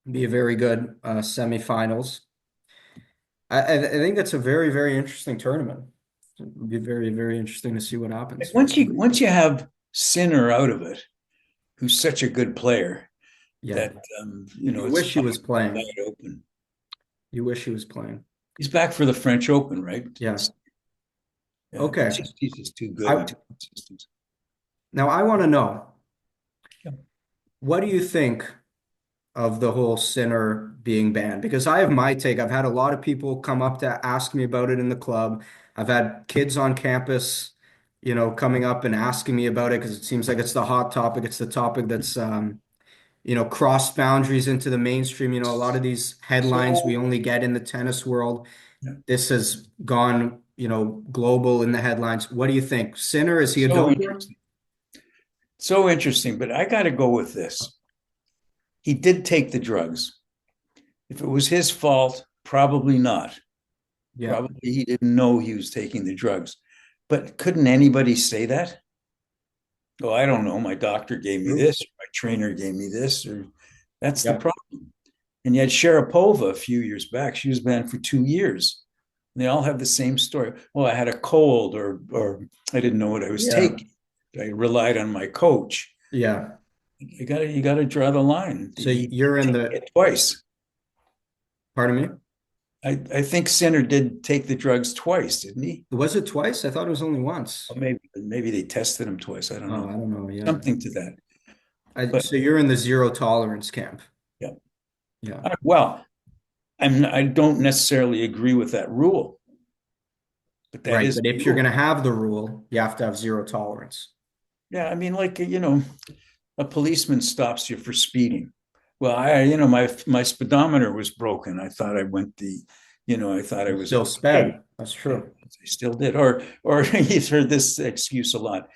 Be a very good semifinals. I think that's a very, very interesting tournament. It'll be very, very interesting to see what Like, happens. once you have Sinner out of it, who's such a good player Yeah. that You it's wish he tough was to come playing. wide open. You wish he was playing. He's back for the French Open, right? Yeah. Yeah, Okay. he's just too good I and too consistent. Now I want to know, Yeah. what do you think of the whole Sinner being banned? Because I have my take. I've had a lot of people come up to ask me about it in the club. I've had kids on campus, coming up and asking me about it because it seems like it's the hot topic. It's the topic that's crossed boundaries into the mainstream. A lot of these headlines we So only get in the tennis world. yeah. This has gone, global in the headlines. What do you think? Sinner, is he a So doper? interesting. So interesting. But I got to go with this. He did take the drugs. If it was his fault, probably not. Yeah. Probably he didn't know he was taking the drugs. But couldn't anybody say that? Oh, I don't know. My doctor gave me True. this, or my trainer gave me this, or that's the Yep. problem. And yet Sharapova a few years back, she was banned for 2 years. And they all have the same story. Well, I had a cold, or I didn't know what I was Yeah. taking. I relied on my coach. Yeah. You gotta draw the line. So He you're in did the, it twice. pardon me? I think Sinner did take the drugs twice, didn't he? Was it twice? I thought it was only once. Or maybe they tested him twice. I don't Oh, know. I don't know. Yeah. Something to that. But So you're in the zero tolerance camp. yeah. Yeah. Well, I don't necessarily agree with that rule, but that Right. is But the if you're going rule. to have the rule, you have to have zero tolerance. Yeah, I mean, like a policeman stops you for speeding. Well, my speedometer was broken. I thought I went the, I thought I You was still okay. sped. That's Yeah, true. I still did. Or you've heard this excuse a lot.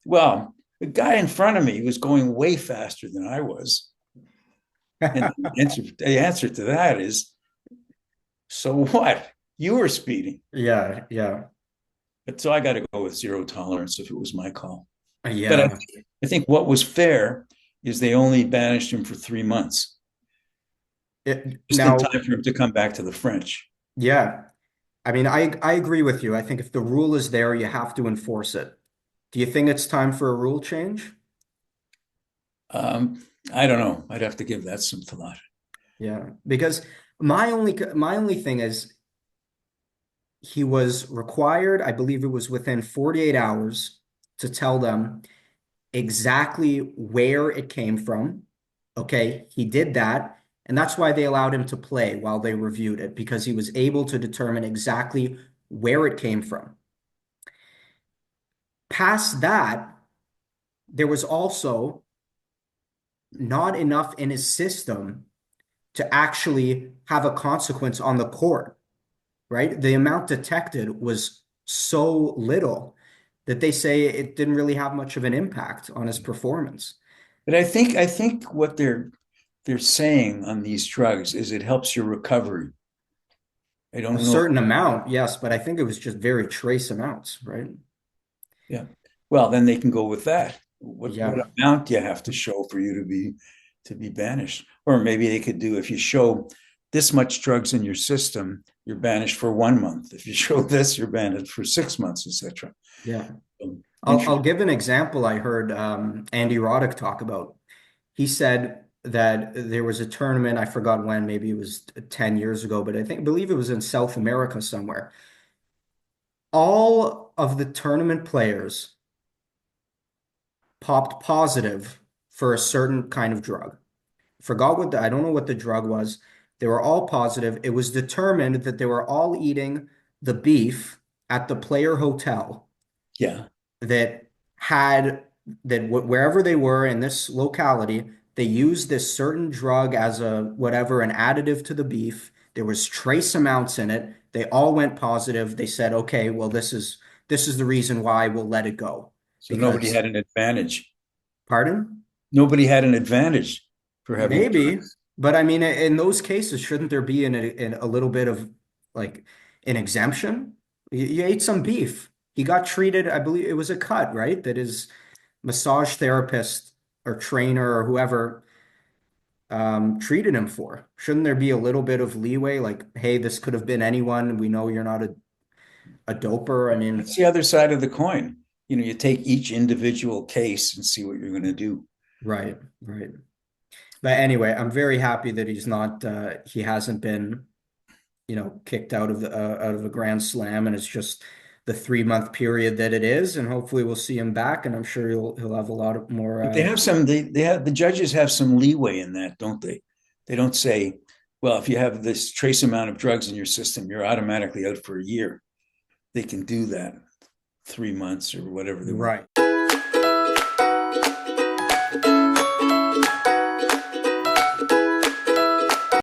Well, the guy in front of me was going way faster than I was, and the answer to that is, so what? You were speeding. Yeah. Yeah. But so I got to go with zero tolerance if it was my call. But Yeah. I think what was fair is they only banished him for 3 months, just in Now, time for him to come back to the French. yeah. I mean, I agree with you. I think if the rule is there, you have to enforce it. Do you think it's time for a rule change? I don't know. I'd have to give that some thought. Yeah, because my only thing is he was required, I believe it was within 48 hours, to tell them exactly where it came from. Okay, he did that, and that's why they allowed him to play while they reviewed it, because he was able to determine exactly where it came from. Past that, there was also not enough in his system to actually have a consequence on the court, right? The amount detected was so little that they say it didn't really have much of an impact on his performance. But I think what they're saying on these drugs is it helps your recovery. I A don't know. certain amount, yes, but I think it was just very trace amounts, right? Yeah. Well, then they can go with that. What Yeah. amount do you have to show for you to be banished? Or maybe they could do, if you show this much drugs in your system, you're banished for 1 month. If you show this, you're banished for 6 months, etc. Yeah. I'll Interesting. give an example I heard Andy Roddick talk about. He said that there was a tournament, I forgot when, maybe it was 10 years ago, but I believe it was in South America somewhere. All of the tournament players popped positive for a certain kind of drug. Forgot I don't know what the drug was. They were all positive. It was determined that they were all eating the beef at the player hotel Yeah. that had wherever they were in this locality, they used this certain drug as a whatever, an additive to the beef. There was trace amounts in it. They all went positive. They said, okay, well, this is the reason why we'll let it go. So nobody Because, had an advantage. pardon? Nobody had an advantage for having the Maybe, drugs. but I mean, in those cases, shouldn't there be in a little bit of like an exemption? You ate some beef. He got treated, I believe it was a cut, right? That his massage therapist or trainer or whoever treated him for? Shouldn't there be a little bit of leeway? Like, hey, this could have been anyone. We know you're not a doper. I That's mean, the other side of the coin. You take each individual case and see what you're going to do. right, right. But anyway, I'm very happy that he hasn't been, kicked out of a Grand Slam, and it's just the 3 month period that it is, and hopefully we'll see him back, and I'm sure he'll have a lot of more. But they have some. They have the judges have some leeway in that, don't they? They don't say, "Well, if you have this trace amount of drugs in your system, you're automatically out for a year." They can do that 3 months or whatever they want. Right.